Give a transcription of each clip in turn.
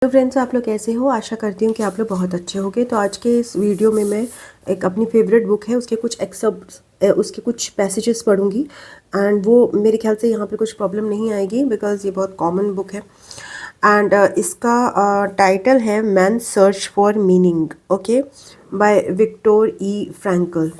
तो फ्रेंड्स, आप लोग कैसे हो? आशा करती हूँ कि आप लोग बहुत अच्छे होंगे। तो आज के इस वीडियो में मैं एक अपनी फेवरेट बुक है उसके कुछ एक्सर्प्ट्स उसके कुछ पैसेजेस पढ़ूंगी। एंड वो मेरे ख्याल से यहाँ पे कुछ प्रॉब्लम नहीं आएगी बिकॉज ये बहुत कॉमन बुक है। एंड इसका टाइटल है man search for meaning, okay, by Victor E Frankl.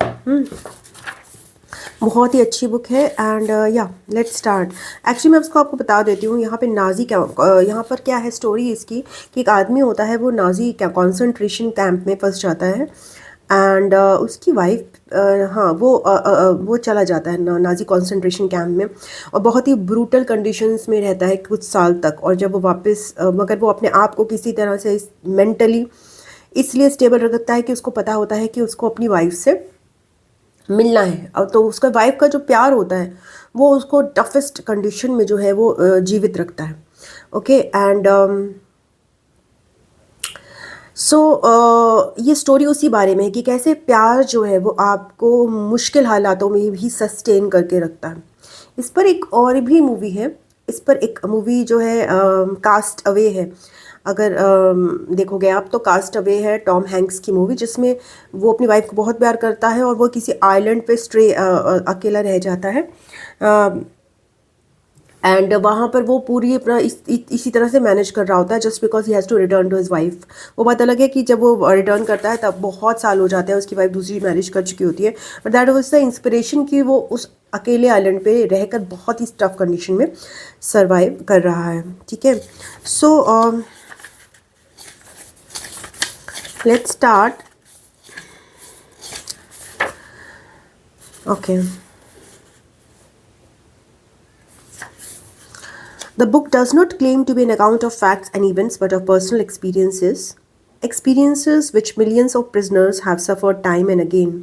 बहुत ही अच्छी बुक है। एंड या लेट्स स्टार्ट। एक्चुअली मैं उसको आपको बता देती हूँ। यहाँ पे नाजी क्या यहाँ पर क्या है स्टोरी इसकी कि एक आदमी होता है, वो नाजी क्या कॉन्सेंट्रेशन कैंप में फंस जाता है। एंड उसकी वाइफ हाँ वो चला जाता है नाजी कॉन्सेंट्रेशन कैंप में, और बहुत ही ब्रूटल कंडीशंस में रहता है कुछ साल तक। और जब वो वापस मगर वो अपने आप को किसी तरह से मेंटली इसलिए स्टेबल रखता है कि उसको पता होता है कि उसको अपनी वाइफ से मिलना है। और तो उसका वाइफ का जो प्यार होता है वो उसको टफेस्ट कंडीशन में जो है वो जीवित रखता है। ओके। एंड सो ये स्टोरी उसी बारे में है कि कैसे प्यार जो है वो आपको मुश्किल हालातों में भी सस्टेन करके रखता है। इस पर एक और भी मूवी है। इस पर एक मूवी जो है कास्ट अवे है। अगर देखोगे आप तो कास्ट अवे है टॉम हैंक्स की मूवी, जिसमें वो अपनी वाइफ को बहुत प्यार करता है और वो किसी आइलैंड पे स्ट्रे अकेला रह जाता है। एंड वहाँ पर वो पूरी अपना इसी तरह से मैनेज कर रहा होता है just because he has to return to his wife. वो बात अलग है कि जब वो रिटर्न करता है तब बहुत साल हो जाते हैं, उसकी वाइफ दूसरी मैरिज कर चुकी होती है। But that was the inspiration कि वो उस अकेले आइलैंड पे रहकर बहुत ही टफ कंडीशन में सर्वाइव कर रहा है। ठीक है। So let's start. Okay. The book does not claim to be an account of facts and events but of personal experiences, experiences which millions of prisoners have suffered time and again.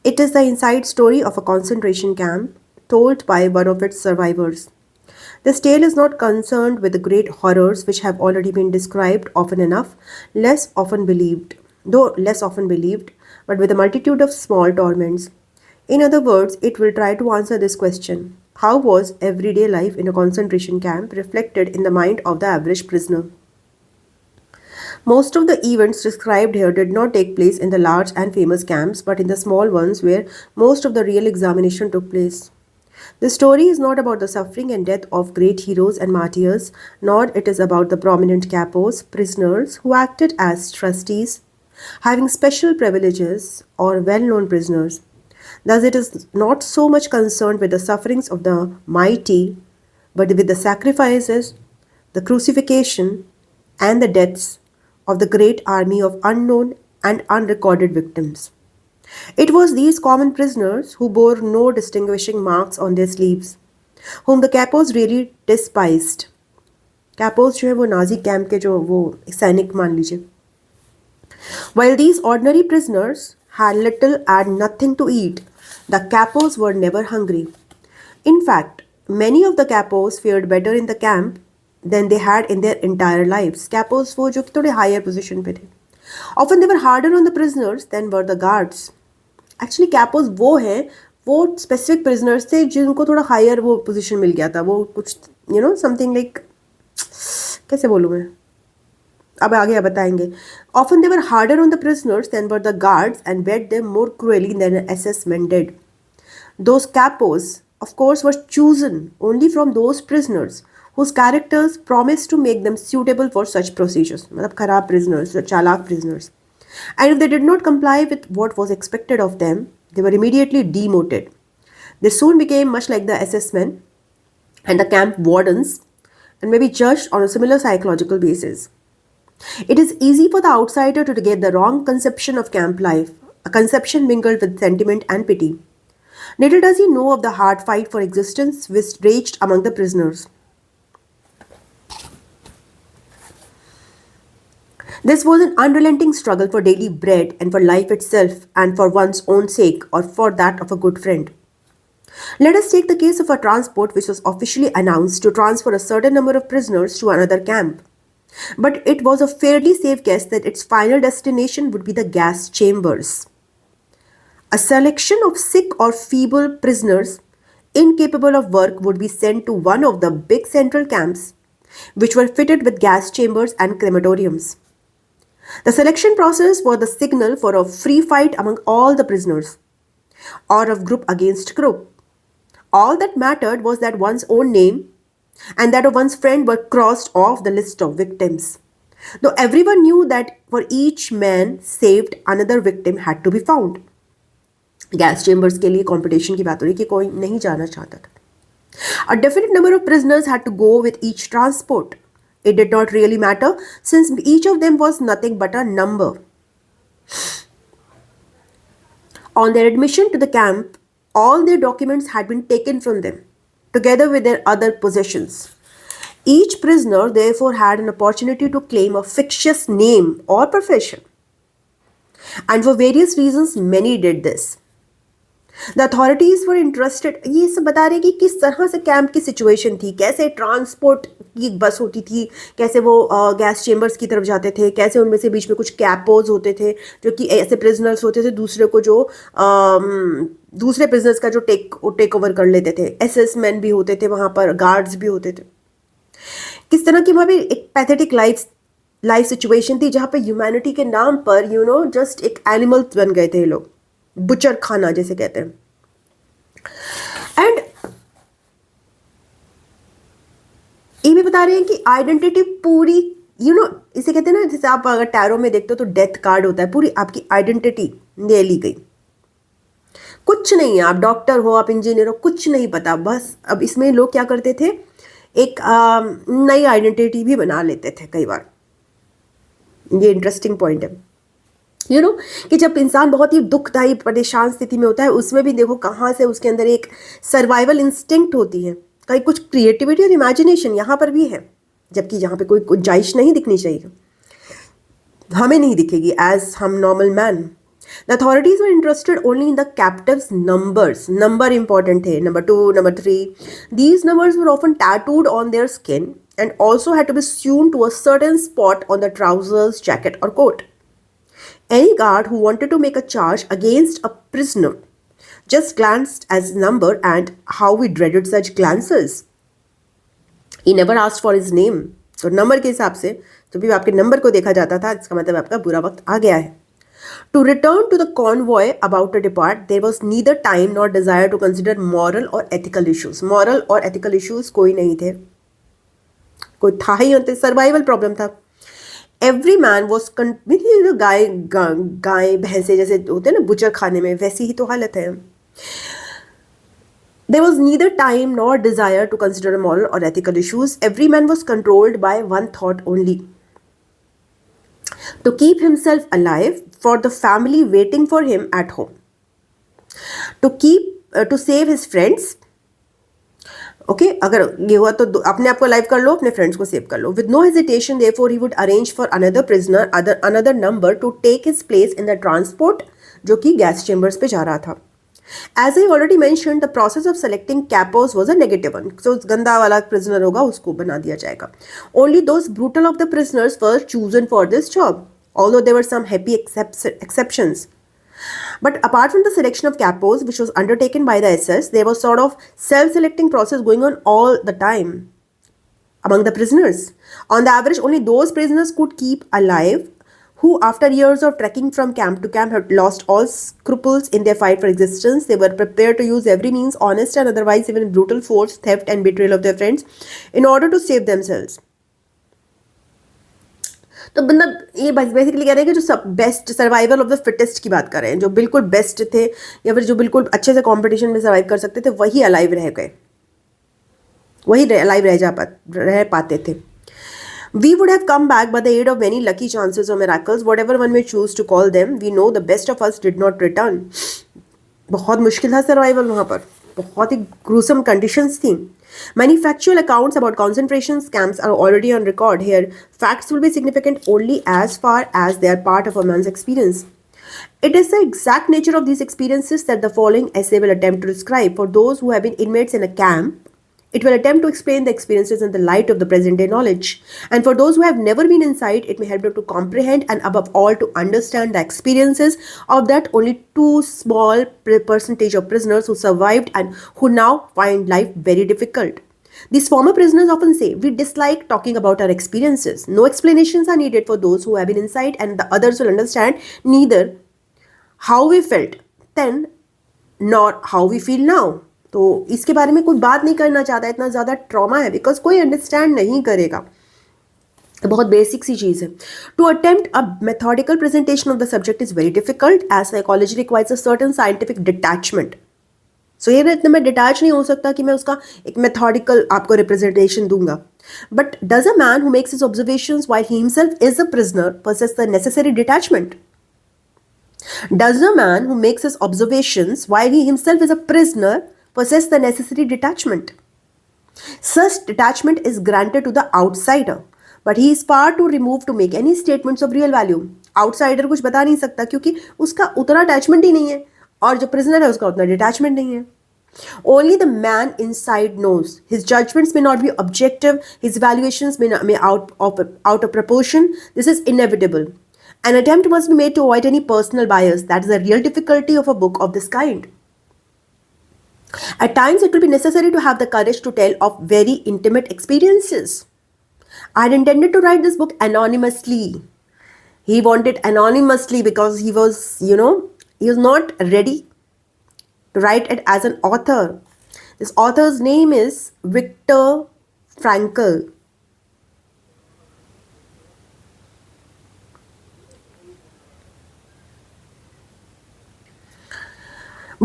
It is the inside story of a concentration camp told by one of its survivors. This tale is not concerned with the great horrors which have already been described often enough, less often believed, but with a multitude of small torments. In other words, it will try to answer this question: how was everyday life in a concentration camp reflected in the mind of the average prisoner? Most of the events described here did not take place in the large and famous camps, but in the small ones where most of the real examination took place. The story is not about the suffering and death of great heroes and martyrs, nor it is about the prominent capos, prisoners who acted as trustees, having special privileges, or well-known prisoners. Thus, it is not so much concerned with the sufferings of the mighty, but with the sacrifices, the crucifixion, and the deaths of the great army of unknown and unrecorded victims. It was these common prisoners who bore no distinguishing marks on their sleeves, whom the capos really despised. कैपोस जो है वो Nazi camp के जो वो सैनिक मान लीजिए. While these ordinary prisoners had little and nothing to eat, the capos were never hungry. In fact, many of the capos fared better in the camp than they had in their entire lives. Capos वो जो कि थोड़े higher position पे थे. Often they were harder on the prisoners than were the guards. Actually capos वो हैं, वो specific prisoners थे जिनको थोड़ा हायर वो पोजीशन मिल गया था। वो कुछ समथिंग लाइक, कैसे बोलूँ मैं, अब आगे आप बताएंगे. Often they were harder on the prisoners than were the guards and beat them more cruelly than SS men did. Those capos, of course, were chosen only from those prisoners whose characters promised to make them suitable for such procedures. मतलब खराब prisoners, चालाक prisoners. And if they did not comply with what was expected of them, they were immediately demoted. They soon became much like the SS men and the camp wardens and may be judged on a similar psychological basis. It is easy for the outsider to get the wrong conception of camp life, a conception mingled with sentiment and pity. Little does he know of the hard fight for existence which raged among the prisoners. This was an unrelenting struggle for daily bread and for life itself and for one's own sake or for that of a good friend. Let us take the case of a transport which was officially announced to transfer a certain number of prisoners to another camp. But it was a fairly safe guess that its final destination would be the gas chambers. A selection of sick or feeble prisoners incapable of work would be sent to one of the big central camps which were fitted with gas chambers and crematoriums. The selection process was the signal for a free fight among all the prisoners, or of group against group. All that mattered was that one's own name and that of one's friend were crossed off the list of victims. Though everyone knew that for each man saved, another victim had to be found. Gas chambers के लिए competition की बात हो रही कि कोई नहीं जाना चाहता था. A definite number of prisoners had to go with each transport. It did not really matter since each of them was nothing but a number. On their admission to the camp, all their documents had been taken from them, together with their other possessions. Each prisoner therefore had an opportunity to claim a fictitious name or profession. And for various reasons, many did this. The authorities were interested. ये सब बता रहे कि किस तरह से camp की situation थी, कैसे ट्रांसपोर्ट की बस होती थी, कैसे वो गैस चेम्बर्स की तरफ जाते थे, कैसे उनमें से बीच में कुछ कैपोज होते थे जो कि ऐसे प्रिजनर्स होते थे दूसरे को जो दूसरे प्रिजनर्स का जो टेक ओवर कर लेते थे. एसएस मैन भी होते थे वहाँ पर, गार्ड्स भी होते थे. किस तरह की वहाँ पे एक पैथेटिक लाइफ सिचुएशन थी जहाँ पे ह्यूमैनिटी के नाम पर जस्ट एक एनिमल्स बन गए थे ये लोग, बुचर खाना जैसे कहते हैं. एंड ये भी बता रहे हैं कि आइडेंटिटी पूरी इसे कहते हैं ना, जैसे आप अगर टैरो में देखते हो तो डेथ कार्ड होता है, पूरी आपकी आइडेंटिटी ले ली गई. कुछ नहीं है, आप डॉक्टर हो, आप इंजीनियर हो, कुछ नहीं पता. बस अब इसमें लोग क्या करते थे, एक नई आइडेंटिटी भी बना लेते थे कई बार. ये इंटरेस्टिंग पॉइंट है. कि जब इंसान बहुत ही दुखदायी परेशान स्थिति में होता है, उसमें भी देखो कहाँ से उसके अंदर एक सर्वाइवल इंस्टिंक्ट होती है, कहीं कुछ क्रिएटिविटी और इमेजिनेशन यहाँ पर भी है, जबकि यहाँ पे कोई गुंजाइश नहीं दिखनी चाहिए, हमें नहीं दिखेगी एज हम normal man. The authorities were interested only in the captives' numbers. Number important थे. Number 2, number 3. These numbers were often tattooed on their skin and also had to be sewn to a certain spot on the trousers, jacket or coat. Any guard who wanted to make a charge against a prisoner just glanced at his number, and how we dreaded such glances. He never asked for his name. तो number के हिसाब से तो भी आपके number को देखा जाता था, इसका मतलब आपका बुरा वक्त आ गया है. To return to the convoy about to depart, there was neither time nor desire to consider moral or ethical issues. Moral और ethical issues कोई नहीं थे, कोई था ही नहीं, सर्वाइवल प्रॉब्लम था. Every man was गाय भैंसे जैसे होते हैं ना बुचर खाने में, वैसी ही तो हालत है. There was neither time nor desire to consider moral or ethical issues. Every man was controlled by one thought only: to keep himself alive for the family waiting for him at home, to save his friends. Okay अगर ये हुआ तो अपने आप को live कर लो, अपने friends को सेव कर लो. With no hesitation therefore he would arrange for another prisoner, another number to take his place in the transport जो कि गैस चेम्बर्स पे जा रहा था. As I already mentioned, the process of selecting capos was a negative one. So गंदा वाला prisoner होगा उसको बना दिया जाएगा. Only those brutal of the prisoners were chosen for this job, although there were some happy exceptions. But apart from the selection of capos, which was undertaken by the SS, there was sort of self-selecting process going on all the time among the prisoners. On the average, only those prisoners could keep alive who, after years of trekking from camp to camp, had lost all scruples in their fight for existence. They were prepared to use every means, honest and otherwise, even brutal force, theft and betrayal of their friends, in order to save themselves. तो मतलब ये basically कह रहे हैं कि जो best survival of the fittest की बात कर रहे हैं, जो बिल्कुल बेस्ट थे या फिर जो बिल्कुल अच्छे से कंपटीशन में सर्वाइव कर सकते थे, वही अलाइव रह गए, वही अलाइव रह पाते थे. We would have come back by the aid of many lucky chances or miracles, whatever one may choose to call them. We know the best of us did not return. बहुत मुश्किल था survival वहाँ पर, बहुत ही gruesome conditions थी. Many factual accounts about concentration camps are already on record here. Facts will be significant only as far as they are part of a man's experience. It is the exact nature of these experiences that the following essay will attempt to describe. For those who have been inmates in a camp, it will attempt to explain the experiences in the light of the present day knowledge. And for those who have never been inside, it may help them to comprehend and above all to understand the experiences of that only too small percentage of prisoners who survived and who now find life very difficult. These former prisoners often say, "We dislike talking about our experiences. No explanations are needed for those who have been inside, and the others will understand neither how we felt then nor how we feel now." तो इसके बारे में कोई बात नहीं करना चाहता, इतना ज़्यादा ट्रॉमा है, बिकॉज कोई अंडरस्टैंड नहीं करेगा. तो बहुत बेसिक सी चीज़ है. To attempt a methodical presentation of the subject is very difficult as psychology requires a certain scientific detachment. So ये इतना मैं डिटैच नहीं हो सकता कि मैं उसका एक मेथोडिकल आपको रिप्रेजेंटेशन दूंगा. But does a man who makes his observations while he himself is a prisoner possess the necessary detachment? Does a man who makes his observations while he himself is a prisoner possess the necessary detachment? Such detachment is granted to the outsider, but he is far too removed to make any statements of real value. Outsider कुछ बता नहीं सकता क्योंकि उसका उतना attachment ही नहीं है, और जो prisoner है उसका उतना detachment नहीं है. Only the man inside knows. His judgments may not be objective. His evaluations may out of proportion. This is inevitable. An attempt must be made to avoid any personal bias. That is the real difficulty of a book of this kind. At times, it will be necessary to have the courage to tell of very intimate experiences. I had intended to write this book anonymously. He wanted anonymously because he was not ready to write it as an author. This author's name is Viktor Frankl.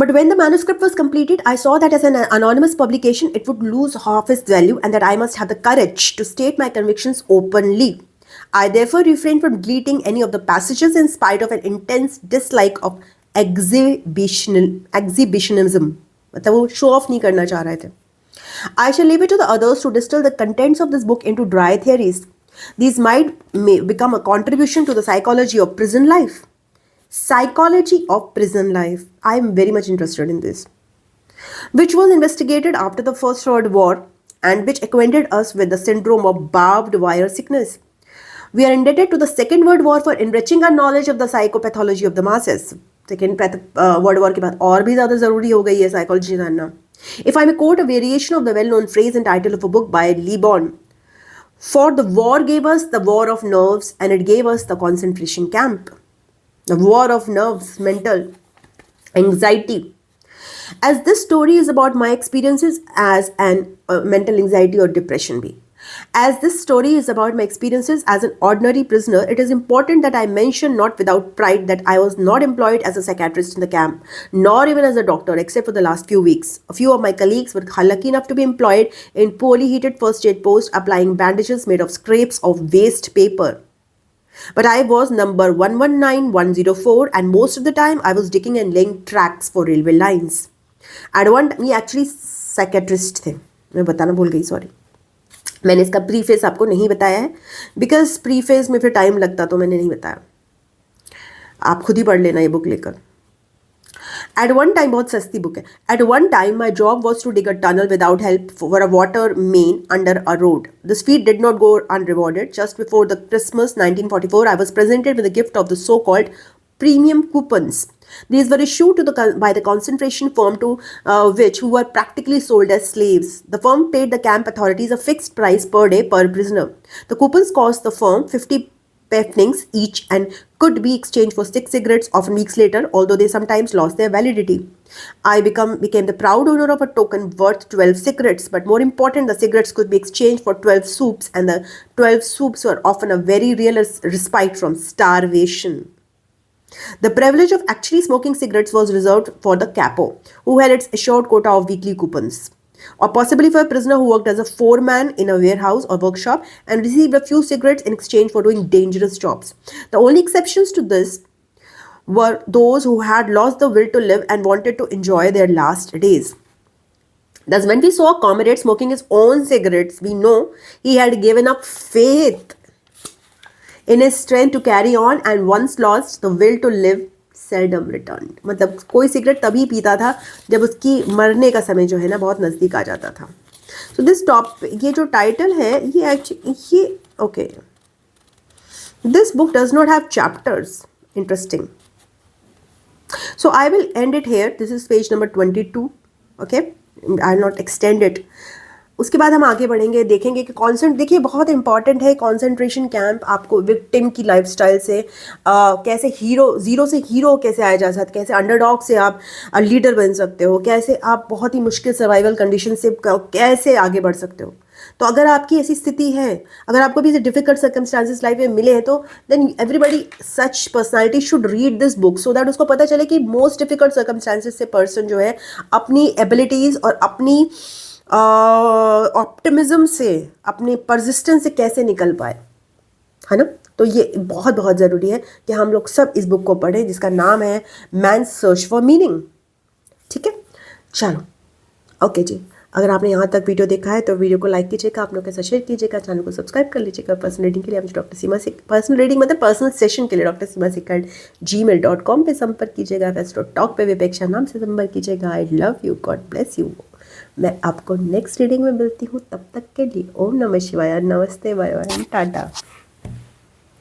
But when the manuscript was completed, I saw that as an anonymous publication, it would lose half its value and that I must have the courage to state my convictions openly. I therefore refrained from deleting any of the passages in spite of an intense dislike of exhibitionism. मतलब वो show off नहीं करना चाह रहे थे. I shall leave it to the others to distill the contents of this book into dry theories. These may become a contribution to the psychology of prison life. Psychology of prison life. I am very much interested in this. Which was investigated after the First World War and which acquainted us with the syndrome of barbed wire sickness. We are indebted to the Second World War for enriching our knowledge of the psychopathology of the masses. Second World War के बाद और भी ज़्यादा ज़रूरी हो गई है psychology जानना. If I may quote a variation of the well-known phrase and title of a book by Lee Bon, "For the war gave us the war of nerves and it gave us the concentration camp." The war of nerves, mental anxiety. As this story is about my experiences as an mental anxiety or depression be. As this story is about my experiences as an ordinary prisoner, it is important that I mention not without pride that I was not employed as a psychiatrist in the camp, nor even as a doctor, except for the last few weeks. A few of my colleagues were lucky enough to be employed in poorly heated first aid posts, applying bandages made of scraps of waste paper. But I was number 119104 and most of the time I was digging and laying tracks for railway lines. At one time, ये actually psychiatrist थे, मैं बताना भूल गई, sorry. मैंने इसका preface आपको नहीं बताया है बिकॉज प्रीफेस में फिर टाइम लगता, तो मैंने नहीं बताया. आप खुद ही पढ़ लेना ये बुक लेकर. At one time, बहुत सस्ती बुक है. At one time, my job was to dig a tunnel without help for a water main under a road. This feat did not go unrewarded. Just before the Christmas 1944, I was presented with a gift of the so-called premium coupons. These were issued by the concentration firm to who were practically sold as slaves. The firm paid the camp authorities a fixed price per day per prisoner. The coupons cost the firm 50 pfennigs each and could be exchanged for 6 cigarettes, often weeks later, although they sometimes lost their validity. I became the proud owner of a token worth 12 cigarettes, but more important, the cigarettes could be exchanged for 12 soups, and the 12 soups were often a very real respite from starvation. The privilege of actually smoking cigarettes was reserved for the capo, who had its assured quota of weekly coupons, or possibly for a prisoner who worked as a foreman in a warehouse or workshop and received a few cigarettes in exchange for doing dangerous jobs. The only exceptions to this were those who had lost the will to live and wanted to enjoy their last days. Thus, when we saw a comrade smoking his own cigarettes, we know he had given up faith in his strength to carry on, and once lost, the will to live seldom returned. मतलब कोई cigarette तभी पीता था जब उसकी मरने का समय जो है ना बहुत नज़दीक आ जाता था. So this ये जो टाइटल है ये actually okay. This book does not have chapters. Interesting. So I will end it here. This is page number 22. Okay, I will not extend it. उसके बाद हम आगे बढ़ेंगे, देखेंगे कि देखिए बहुत इंपॉर्टेंट है कंसंट्रेशन कैंप आपको विक्टिम की लाइफस्टाइल से कैसे ज़ीरो से हीरो कैसे आया जा सकता है, कैसे अंडरडॉग से आप लीडर बन सकते हो, कैसे आप बहुत ही मुश्किल सर्वाइवल कंडीशन से कैसे आगे बढ़ सकते हो। तो अगर आपकी ऐसी स्थिति है, अगर आपको भी ऐसे डिफिकल्ट सर्कमस्टांसेस लाइफ में मिले हैं, तो then everybody such personality should read this book so that उसको पता चले कि मोस्ट डिफिकल्ट सर्कमस्टांसेस से पर्सन जो है अपनी एबिलिटीज़ और अपनी ऑप्टिमिज्म से, अपनी परसिस्टेंस से कैसे निकल पाए, है ना। तो ये बहुत बहुत ज़रूरी है कि हम लोग सब इस बुक को पढ़ें जिसका नाम है मैन्स सर्च फॉर मीनिंग। ठीक है, चलो ओके जी। अगर आपने यहाँ तक वीडियो देखा है तो वीडियो को लाइक कीजिएगा, आप लोग के साथ शेयर कीजिएगा, चैनल को सब्सक्राइब कर लीजिएगा। पर्सनल रीडिंग के लिए आप डॉक्टर सीमा से पर्सनल रीडिंग मतलब पर्सनल सेशन के लिए डॉक्टर सीमा सिकंड gmail.com पे संपर्क कीजिएगा। फेस्टो टॉक पे विपेक्षा नाम से संपर्क कीजिएगा। I love you, God bless you. मैं आपको नेक्स्ट रीडिंग में मिलती हूँ, तब तक के लिए ओम नमः शिवाय, नमस्ते, बाय बाय, टाटा।